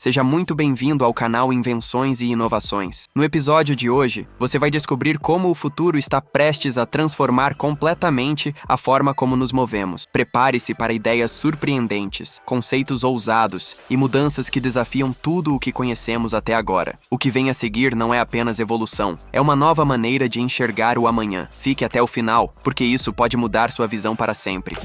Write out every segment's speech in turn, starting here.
Seja muito bem-vindo ao canal Invenções e Inovações. No episódio de hoje, você vai descobrir como o futuro está prestes a transformar completamente a forma como nos movemos. Prepare-se para ideias surpreendentes, conceitos ousados e mudanças que desafiam tudo o que conhecemos até agora. O que vem a seguir não é apenas evolução, é uma nova maneira de enxergar o amanhã. Fique até o final, porque isso pode mudar sua visão para sempre.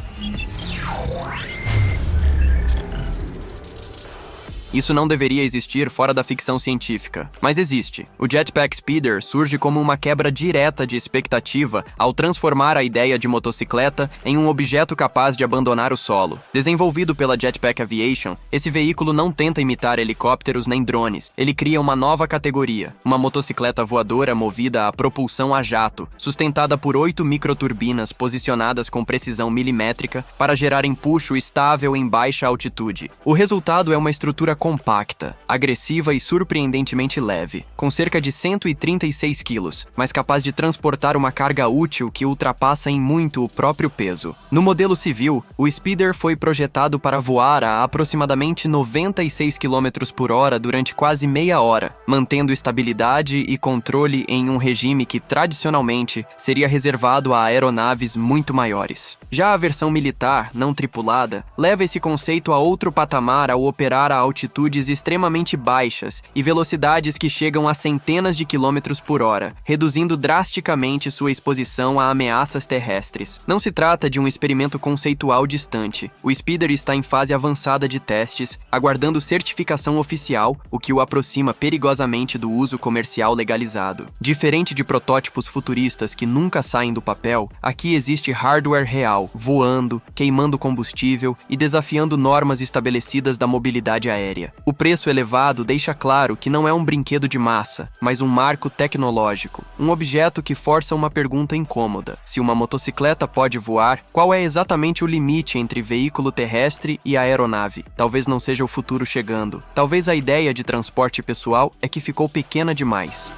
Isso não deveria existir fora da ficção científica, mas existe. O Jetpack Speeder surge como uma quebra direta de expectativa ao transformar a ideia de motocicleta em um objeto capaz de abandonar o solo. Desenvolvido pela Jetpack Aviation, esse veículo não tenta imitar helicópteros nem drones. Ele cria uma nova categoria, uma motocicleta voadora movida a propulsão a jato, sustentada por 8 microturbinas posicionadas com precisão milimétrica para gerar empuxo estável em baixa altitude. O resultado é uma estrutura compacta, agressiva e surpreendentemente leve, com cerca de 136 quilos, mas capaz de transportar uma carga útil que ultrapassa em muito o próprio peso. No modelo civil, o Speeder foi projetado para voar a aproximadamente 96 km por hora durante quase meia hora, mantendo estabilidade e controle em um regime que tradicionalmente seria reservado a aeronaves muito maiores. Já a versão militar, não tripulada, leva esse conceito a outro patamar ao operar a altitudes extremamente baixas e velocidades que chegam a centenas de quilômetros por hora, reduzindo drasticamente sua exposição a ameaças terrestres. Não se trata de um experimento conceitual distante. O Speeder está em fase avançada de testes, aguardando certificação oficial, o que o aproxima perigosamente do uso comercial legalizado. Diferente de protótipos futuristas que nunca saem do papel, aqui existe hardware real, voando, queimando combustível e desafiando normas estabelecidas da mobilidade aérea. O preço elevado deixa claro que não é um brinquedo de massa, mas um marco tecnológico, um objeto que força uma pergunta incômoda. Se uma motocicleta pode voar, qual é exatamente o limite entre veículo terrestre e aeronave? Talvez não seja o futuro chegando. Talvez a ideia de transporte pessoal é que ficou pequena demais.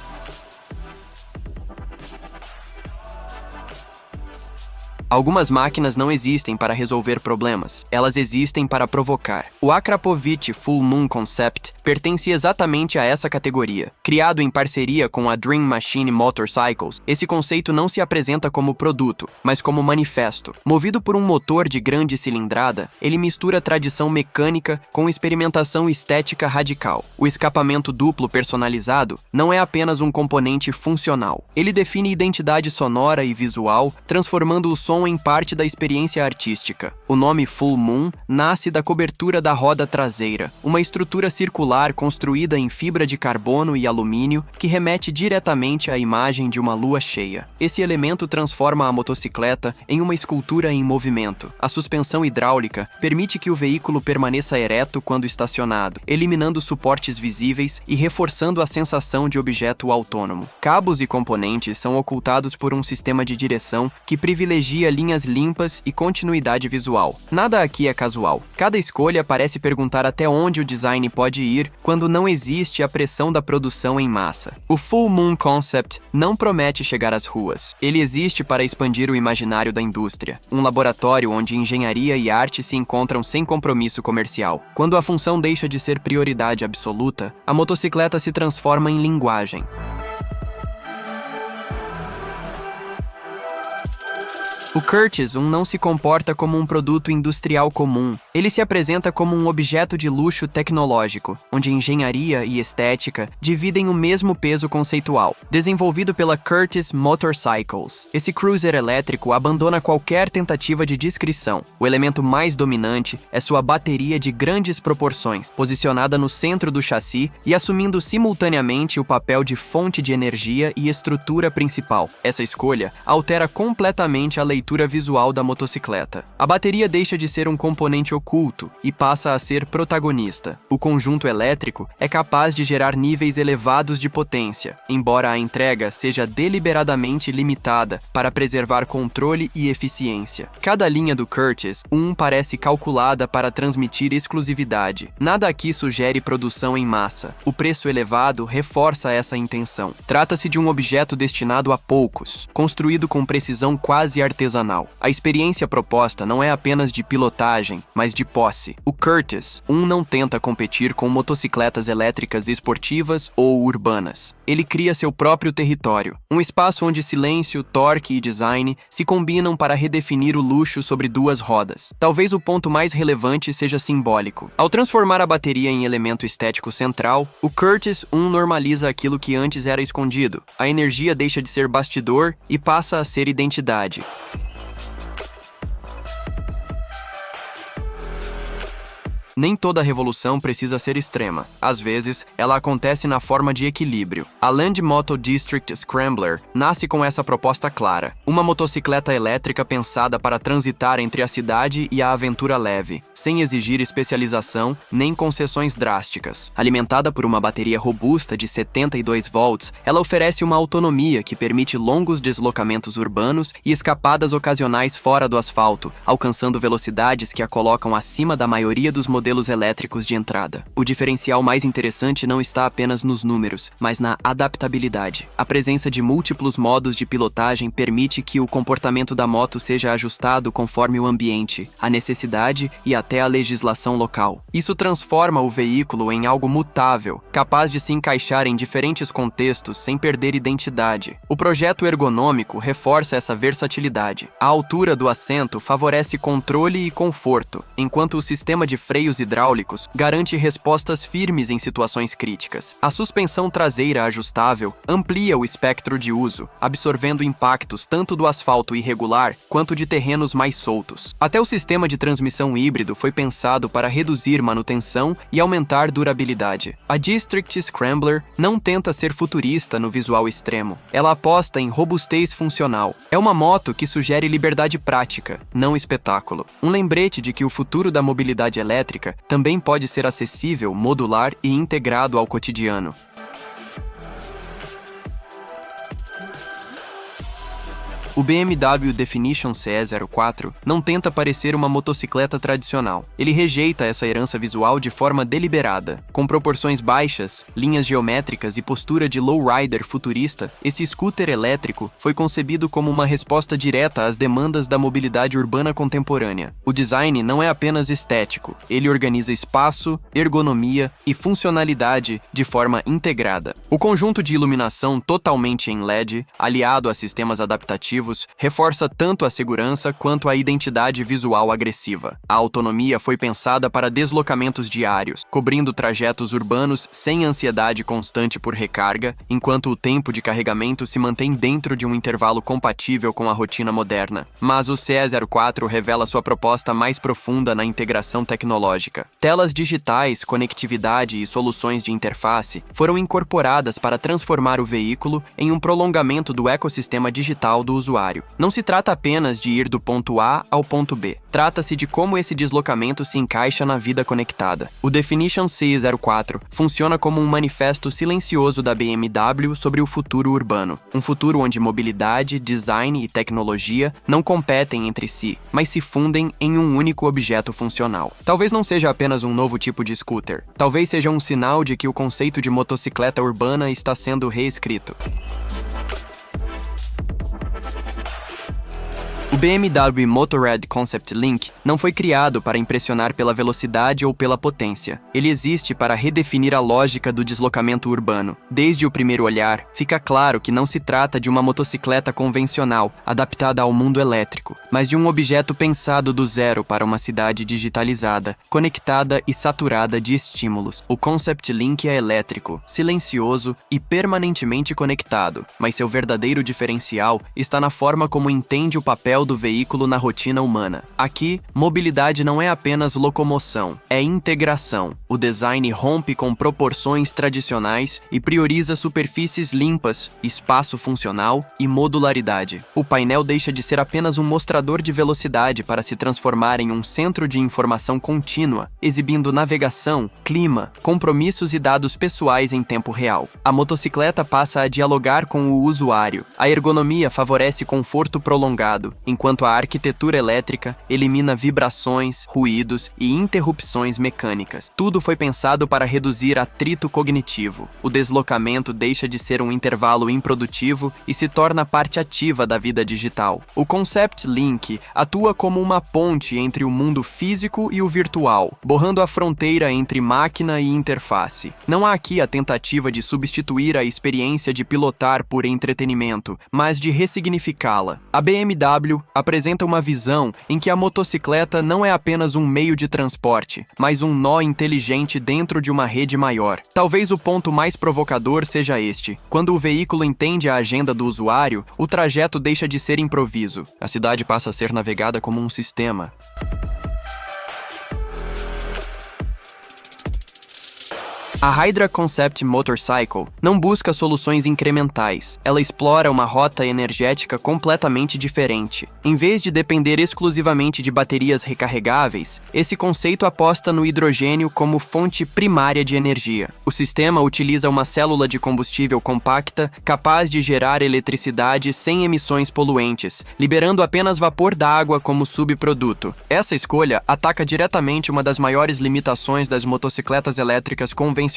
Algumas máquinas não existem para resolver problemas, elas existem para provocar. O Akrapovič Full Moon Concept pertence exatamente a essa categoria. Criado em parceria com a Dream Machine Motorcycles, esse conceito não se apresenta como produto, mas como manifesto. Movido por um motor de grande cilindrada, ele mistura tradição mecânica com experimentação estética radical. O escapamento duplo personalizado não é apenas um componente funcional. Ele define identidade sonora e visual, transformando o som em parte da experiência artística. O nome Full Moon nasce da cobertura da roda traseira, uma estrutura circular construída em fibra de carbono e alumínio que remete diretamente à imagem de uma lua cheia. Esse elemento transforma a motocicleta em uma escultura em movimento. A suspensão hidráulica permite que o veículo permaneça ereto quando estacionado, eliminando suportes visíveis e reforçando a sensação de objeto autônomo. Cabos e componentes são ocultados por um sistema de direção que privilegia linhas limpas e continuidade visual. Nada aqui é casual. Cada escolha parece perguntar até onde o design pode ir quando não existe a pressão da produção em massa. O Full Moon Concept não promete chegar às ruas. Ele existe para expandir o imaginário da indústria, um laboratório onde engenharia e arte se encontram sem compromisso comercial. Quando a função deixa de ser prioridade absoluta, a motocicleta se transforma em linguagem. O Curtiss não se comporta como um produto industrial comum. Ele se apresenta como um objeto de luxo tecnológico, onde engenharia e estética dividem o mesmo peso conceitual. Desenvolvido pela Curtiss Motorcycles, esse cruiser elétrico abandona qualquer tentativa de descrição. O elemento mais dominante é sua bateria de grandes proporções, posicionada no centro do chassi e assumindo simultaneamente o papel de fonte de energia e estrutura principal. Essa escolha altera completamente a leitura visual da motocicleta. A bateria deixa de ser um componente oculto e passa a ser protagonista. O conjunto elétrico é capaz de gerar níveis elevados de potência, embora a entrega seja deliberadamente limitada para preservar controle e eficiência. Cada linha do Curtiss parece calculada para transmitir exclusividade. Nada aqui sugere produção em massa. O preço elevado reforça essa intenção. Trata-se de um objeto destinado a poucos, construído com precisão quase artesanal artesanal. A experiência proposta não é apenas de pilotagem, mas de posse. O Curtiss não tenta competir com motocicletas elétricas esportivas ou urbanas. Ele cria seu próprio território, um espaço onde silêncio, torque e design se combinam para redefinir o luxo sobre duas rodas. Talvez o ponto mais relevante seja simbólico. Ao transformar a bateria em elemento estético central, o Curtiss normaliza aquilo que antes era escondido. A energia deixa de ser bastidor e passa a ser identidade. Nem toda revolução precisa ser extrema. Às vezes, ela acontece na forma de equilíbrio. A Land Moto District Scrambler nasce com essa proposta clara. Uma motocicleta elétrica pensada para transitar entre a cidade e a aventura leve, sem exigir especialização nem concessões drásticas. Alimentada por uma bateria robusta de 72 volts, ela oferece uma autonomia que permite longos deslocamentos urbanos e escapadas ocasionais fora do asfalto, alcançando velocidades que a colocam acima da maioria dos modelos elétricos de entrada. O diferencial mais interessante não está apenas nos números, mas na adaptabilidade. A presença de múltiplos modos de pilotagem permite que o comportamento da moto seja ajustado conforme o ambiente, a necessidade e até a legislação local. Isso transforma o veículo em algo mutável, capaz de se encaixar em diferentes contextos sem perder identidade. O projeto ergonômico reforça essa versatilidade. A altura do assento favorece controle e conforto, enquanto o sistema de freios hidráulicos garante respostas firmes em situações críticas. A suspensão traseira ajustável amplia o espectro de uso, absorvendo impactos tanto do asfalto irregular quanto de terrenos mais soltos. Até o sistema de transmissão híbrido foi pensado para reduzir manutenção e aumentar durabilidade. A District Scrambler não tenta ser futurista no visual extremo. Ela aposta em robustez funcional. É uma moto que sugere liberdade prática, não espetáculo. Um lembrete de que o futuro da mobilidade elétrica também pode ser acessível, modular e integrado ao cotidiano. O BMW Definition CE04 não tenta parecer uma motocicleta tradicional. Ele rejeita essa herança visual de forma deliberada. Com proporções baixas, linhas geométricas e postura de lowrider futurista, esse scooter elétrico foi concebido como uma resposta direta às demandas da mobilidade urbana contemporânea. O design não é apenas estético, ele organiza espaço, ergonomia e funcionalidade de forma integrada. O conjunto de iluminação totalmente em LED, aliado a sistemas adaptativos, reforça tanto a segurança quanto a identidade visual agressiva. A autonomia foi pensada para deslocamentos diários, cobrindo trajetos urbanos sem ansiedade constante por recarga, enquanto o tempo de carregamento se mantém dentro de um intervalo compatível com a rotina moderna. Mas o CE04 revela sua proposta mais profunda na integração tecnológica. Telas digitais, conectividade e soluções de interface foram incorporadas para transformar o veículo em um prolongamento do ecossistema digital do usuário. Não se trata apenas de ir do ponto A ao ponto B. Trata-se de como esse deslocamento se encaixa na vida conectada. O Definition CE04 funciona como um manifesto silencioso da BMW sobre o futuro urbano. Um futuro onde mobilidade, design e tecnologia não competem entre si, mas se fundem em um único objeto funcional. Talvez não seja apenas um novo tipo de scooter. Talvez seja um sinal de que o conceito de motocicleta urbana está sendo reescrito. O BMW Motorrad Concept Link não foi criado para impressionar pela velocidade ou pela potência. Ele existe para redefinir a lógica do deslocamento urbano. Desde o primeiro olhar, fica claro que não se trata de uma motocicleta convencional, adaptada ao mundo elétrico, mas de um objeto pensado do zero para uma cidade digitalizada, conectada e saturada de estímulos. O Concept Link é elétrico, silencioso e permanentemente conectado, mas seu verdadeiro diferencial está na forma como entende o papel do veículo na rotina humana. Aqui, mobilidade não é apenas locomoção, é integração. O design rompe com proporções tradicionais e prioriza superfícies limpas, espaço funcional e modularidade. O painel deixa de ser apenas um mostrador de velocidade para se transformar em um centro de informação contínua, exibindo navegação, clima, compromissos e dados pessoais em tempo real. A motocicleta passa a dialogar com o usuário. A ergonomia favorece conforto prolongado, enquanto a arquitetura elétrica elimina vibrações, ruídos e interrupções mecânicas. Tudo foi pensado para reduzir atrito cognitivo. O deslocamento deixa de ser um intervalo improdutivo e se torna parte ativa da vida digital. O Concept Link atua como uma ponte entre o mundo físico e o virtual, borrando a fronteira entre máquina e interface. Não há aqui a tentativa de substituir a experiência de pilotar por entretenimento, mas de ressignificá-la. A BMW apresenta uma visão em que a motocicleta não é apenas um meio de transporte, mas um nó inteligente dentro de uma rede maior. Talvez o ponto mais provocador seja este: quando o veículo entende a agenda do usuário, o trajeto deixa de ser improviso. A cidade passa a ser navegada como um sistema. A Hydra Concept Motorcycle não busca soluções incrementais. Ela explora uma rota energética completamente diferente. Em vez de depender exclusivamente de baterias recarregáveis, esse conceito aposta no hidrogênio como fonte primária de energia. O sistema utiliza uma célula de combustível compacta capaz de gerar eletricidade sem emissões poluentes, liberando apenas vapor d'água como subproduto. Essa escolha ataca diretamente uma das maiores limitações das motocicletas elétricas convencionais: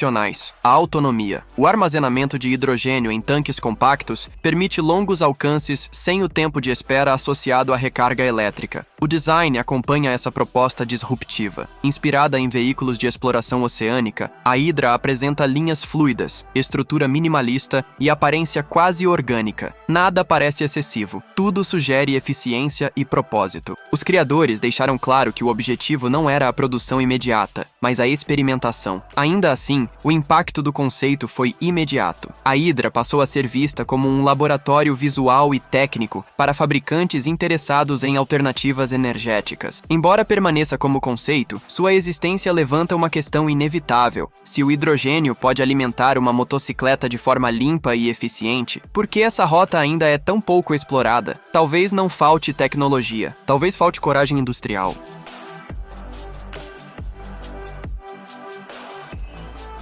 a autonomia. O armazenamento de hidrogênio em tanques compactos permite longos alcances sem o tempo de espera associado à recarga elétrica. O design acompanha essa proposta disruptiva. Inspirada em veículos de exploração oceânica, a Hydra apresenta linhas fluidas, estrutura minimalista e aparência quase orgânica. Nada parece excessivo, tudo sugere eficiência e propósito. Os criadores deixaram claro que o objetivo não era a produção imediata, mas a experimentação. Ainda assim, o impacto do conceito foi imediato. A Hydra passou a ser vista como um laboratório visual e técnico para fabricantes interessados em alternativas energéticas. Embora permaneça como conceito, sua existência levanta uma questão inevitável. Se o hidrogênio pode alimentar uma motocicleta de forma limpa e eficiente, por que essa rota ainda é tão pouco explorada? Talvez não falte tecnologia, talvez falte coragem industrial.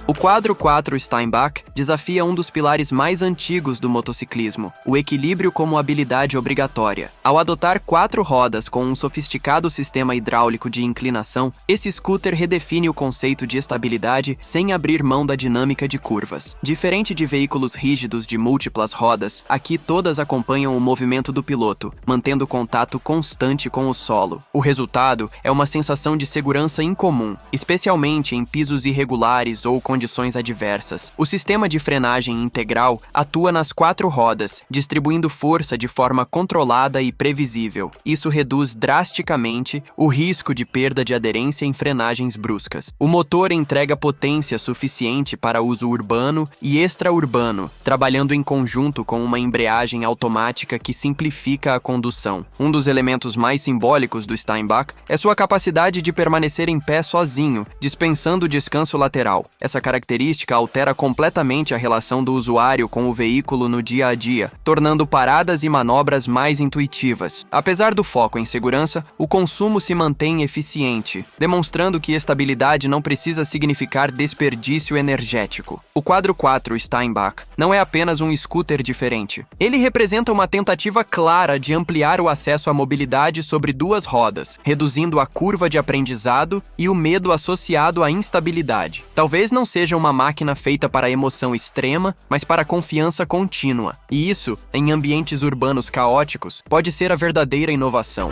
O quadro 4 Steinbach desafia um dos pilares mais antigos do motociclismo, o equilíbrio como habilidade obrigatória. Ao adotar 4 rodas com um sofisticado sistema hidráulico de inclinação, esse scooter redefine o conceito de estabilidade sem abrir mão da dinâmica de curvas. Diferente de veículos rígidos de múltiplas rodas, aqui todas acompanham o movimento do piloto, mantendo contato constante com o solo. O resultado é uma sensação de segurança incomum, especialmente em pisos irregulares ou condições adversas. O sistema de frenagem integral atua nas 4 rodas, distribuindo força de forma controlada e previsível. Isso reduz drasticamente o risco de perda de aderência em frenagens bruscas. O motor entrega potência suficiente para uso urbano e extraurbano, trabalhando em conjunto com uma embreagem automática que simplifica a condução. Um dos elementos mais simbólicos do Steinbach é sua capacidade de permanecer em pé sozinho, dispensando descanso lateral. Essa característica altera completamente a relação do usuário com o veículo no dia a dia, tornando paradas e manobras mais intuitivas. Apesar do foco em segurança, o consumo se mantém eficiente, demonstrando que estabilidade não precisa significar desperdício energético. O quadro 4 Steinbach não é apenas um scooter diferente. Ele representa uma tentativa clara de ampliar o acesso à mobilidade sobre 2 rodas, reduzindo a curva de aprendizado e o medo associado à instabilidade. Talvez não seja uma máquina feita para emoção extrema, mas para confiança contínua. E isso, em ambientes urbanos caóticos, pode ser a verdadeira inovação.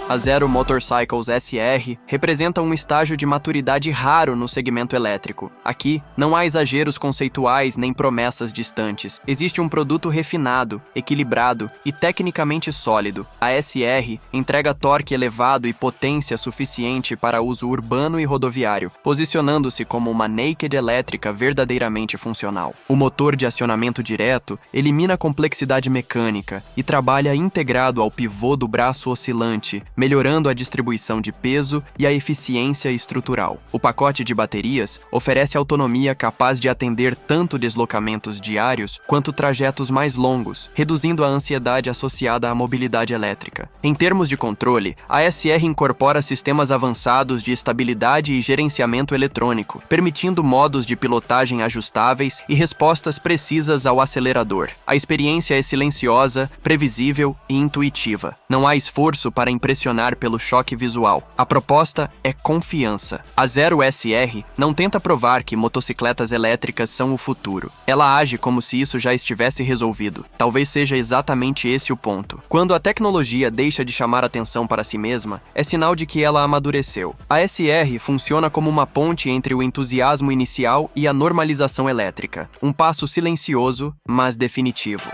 A Zero Motorcycles SR representa um estágio de maturidade raro no segmento elétrico. Aqui, não há exageros conceituais nem promessas distantes. Existe um produto refinado, equilibrado e tecnicamente sólido. A SR entrega torque elevado e potência suficiente para uso urbano e rodoviário, posicionando-se como uma naked elétrica verdadeiramente funcional. O motor de acionamento direto elimina a complexidade mecânica e trabalha integrado ao pivô do braço oscilante, melhorando a distribuição de peso e a eficiência estrutural. O pacote de baterias oferece autonomia capaz de atender tanto deslocamentos diários quanto trajetos mais longos, reduzindo a ansiedade associada à mobilidade elétrica. Em termos de controle, a SR incorpora sistemas avançados de estabilidade e gerenciamento eletrônico, permitindo modos de pilotagem ajustáveis e respostas precisas ao acelerador. A experiência é silenciosa, previsível e intuitiva. Não há esforço para impressionar pelo choque visual. A proposta é confiança. A Zero SR não tenta provar que motocicletas elétricas são o futuro. Ela age como se isso já estivesse resolvido. Talvez seja exatamente esse o ponto. Quando a tecnologia deixa de chamar atenção para si mesma, é sinal de que ela amadureceu. A SR funciona como uma ponte entre o entusiasmo inicial e a normalização elétrica. Um passo silencioso, mas definitivo.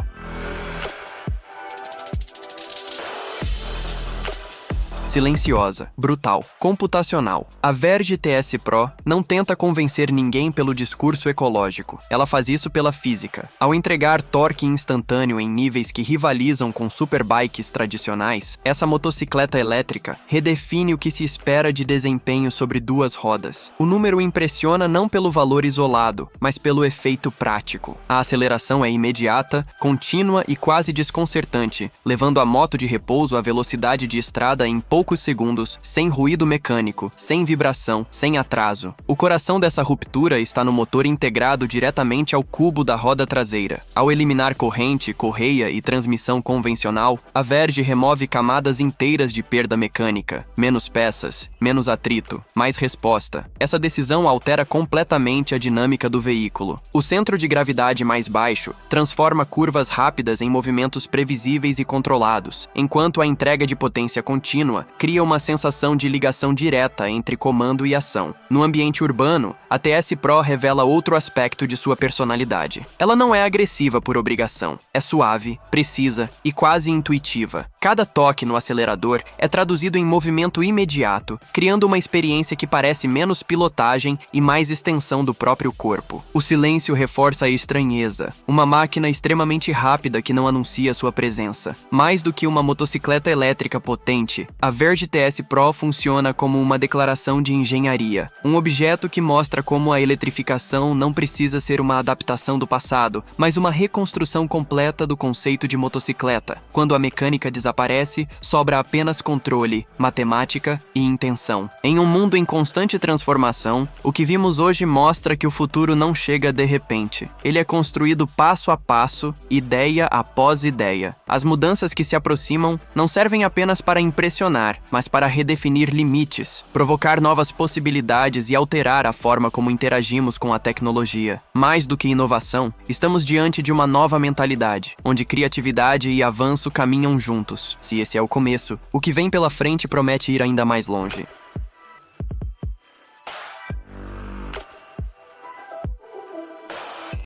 Silenciosa, brutal, computacional. A Verge TS Pro não tenta convencer ninguém pelo discurso ecológico. Ela faz isso pela física. Ao entregar torque instantâneo em níveis que rivalizam com superbikes tradicionais, essa motocicleta elétrica redefine o que se espera de desempenho sobre duas rodas. O número impressiona não pelo valor isolado, mas pelo efeito prático. A aceleração é imediata, contínua e quase desconcertante, levando a moto de repouso à velocidade de estrada em poucos segundos, sem ruído mecânico, sem vibração, sem atraso. O coração dessa ruptura está no motor integrado diretamente ao cubo da roda traseira. Ao eliminar corrente, correia e transmissão convencional, a Verge remove camadas inteiras de perda mecânica. Menos peças, menos atrito, mais resposta. Essa decisão altera completamente a dinâmica do veículo. O centro de gravidade mais baixo transforma curvas rápidas em movimentos previsíveis e controlados, enquanto a entrega de potência contínua cria uma sensação de ligação direta entre comando e ação. No ambiente urbano, a TS Pro revela outro aspecto de sua personalidade. Ela não é agressiva por obrigação. É suave, precisa e quase intuitiva. Cada toque no acelerador é traduzido em movimento imediato, criando uma experiência que parece menos pilotagem e mais extensão do próprio corpo. O silêncio reforça a estranheza. Uma máquina extremamente rápida que não anuncia sua presença. Mais do que uma motocicleta elétrica potente, a Verge TS Pro funciona como uma declaração de engenharia, um objeto que mostra como a eletrificação não precisa ser uma adaptação do passado, mas uma reconstrução completa do conceito de motocicleta. Quando a mecânica desaparece, sobra apenas controle, matemática e intenção. Em um mundo em constante transformação, o que vimos hoje mostra que o futuro não chega de repente. Ele é construído passo a passo, ideia após ideia. As mudanças que se aproximam não servem apenas para impressionar, mas para redefinir limites, provocar novas possibilidades e alterar a forma como interagimos com a tecnologia. Mais do que inovação, estamos diante de uma nova mentalidade, onde criatividade e avanço caminham juntos. Se esse é o começo, o que vem pela frente promete ir ainda mais longe.